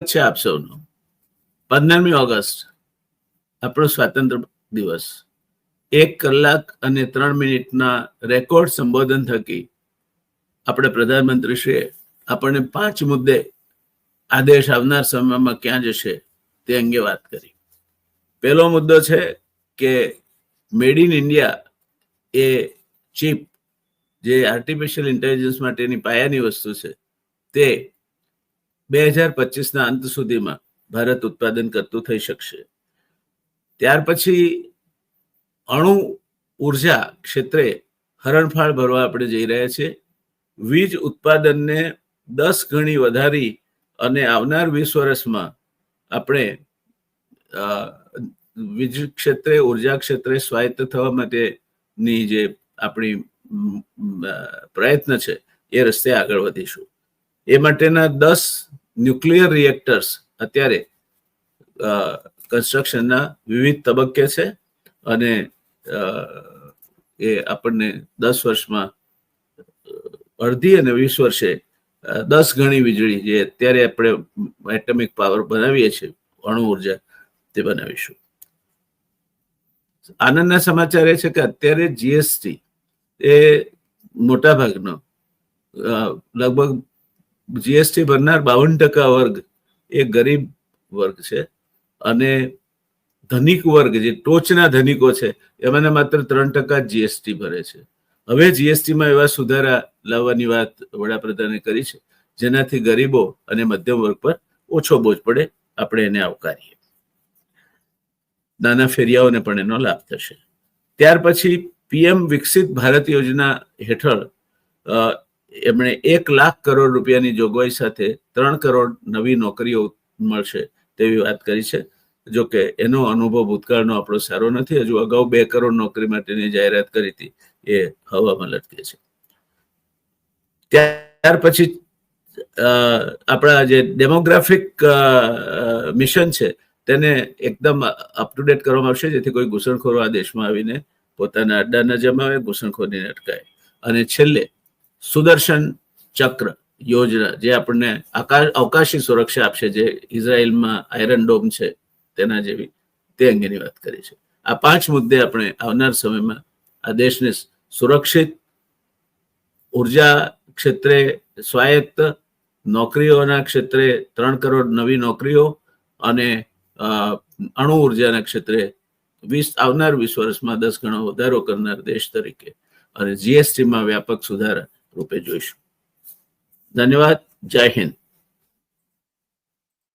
છે આપ સૌનો 15મી ઓગસ્ટ આપણો સ્વાતંત્ર્ય દિવસ 1 કલાક અને 3 મિનિટના રેકોર્ડ સંબોધન થકી આપણે પ્રધાનમંત્રીશ્રીએ આપણને 5 મુદ્દે આ દેશ આવનાર સમયમાં ક્યાં જશે તે અંગે વાત કરી. પહેલો મુદ્દો છે કે મેડ ઇન ઇન્ડિયા એ ચીપ જે આર્ટિફિશિયલ ઇન્ટેલિજન્સ માટેની પાયાની વસ્તુ છે તે 2025ના અંત સુધીમાં ભારત ઉત્પાદન કરતું થઈ શકશે. ત્યાર પછી અણુ ઉર્જા ક્ષેત્રે હરણફાળ ભરવા આપણે જઈ રહ્યા છીએ. વીજ ઉત્પાદનને 10 ગણી વધારી અને આવનાર 20 વર્ષમાં આપણે વીજ ક્ષેત્રે ઉર્જા ક્ષેત્રે સ્વાયત્ત થવા માટેની જે આપણી પ્રયત્ન છે એ રસ્તે આગળ વધીશું. એ માટેના 10 ન્યુક્લિયર રિએક્ટર્સ અત્યારે કન્સ્ટ્રક્શનના વિવિધ તબક્કે છે અને એ આપણને 10 વર્ષમાં અડધી અને 20 વર્ષે 10 ગણી વીજળી જે અત્યારે આપણે એટમિક પાવર બનાવીએ છીએ અણુ ઉર્જા તે બનાવીશું. આનંદના સમાચાર એ છે કે અત્યારે જીએસટી એ મોટા ભાગનો લગભગ જીએસટી ભરનાર 52% વર્ગ એ ગરીબ વર્ગ છે અને ધનિક વર્ગ જે ટોચના ધનિકો છે એમાંને માત્ર 3% જીએસટી ભરે છે. હવે જીએસટીમાં એવા સુધારા લાવવાની વાત વડાપ્રધાને કરી છે જેનાથી ગરીબો અને મધ્યમ વર્ગ પર ઓછો બોજ પડે. આપણે એને આવકારીએ. નાના ફેરિયાઓને પણ એનો લાભ થશે. ત્યાર પછી પીએમ વિકસિત ભારત યોજના હેઠળ એમણે 1 લાખ કરોડ રૂપિયાની જોગવાઈ સાથે 3 કરોડ નવી નોકરીઓ મળશે તેવી વાત કરી છે. જોકે એનો અનુભવ ભૂતકાળનો આપણો સારો નથી. હજુ અગાઉ 2 કરોડ નોકરી માટેની જાહેરાત કરી હતી, એ હવામાં લટકે છે. ત્યાર પછી આપણા જે ડેમોગ્રાફિક મિશન છે તેને એકદમ અપ ટુ ડેટ કરવામાં આવશે જેથી કોઈ ઘૂસણખોરો આ દેશમાં આવીને પોતાના અડ્ડા ન જમાવે, ઘૂસણખોરીને અટકાય. અને છેલ્લે સુદર્શન ચક્ર યોજના જે આપણને અવકાશી સુરક્ષા આપશે, જે ઇઝરાયલમાં આયરન ડોમ છે તેના જેવી, તે અંગેની વાત કરી છે. આ 5 મુદ્દે આપણે આવનાર સમયમાં આ દેશને સુરક્ષિત, ઉર્જા ક્ષેત્રે સ્વાયત્ત, નોકરીઓના ક્ષેત્રે 3 કરોડ નવી નોકરીઓ અને અણુ ઉર્જાના ક્ષેત્રે આવનાર 20 વર્ષમાં 10 ગણો વધારો કરનાર દેશ તરીકે અને જીએસટીમાં વ્યાપક સુધારા રૂપે જોઈશું. ધન્યવાદ. જય હિન્દ.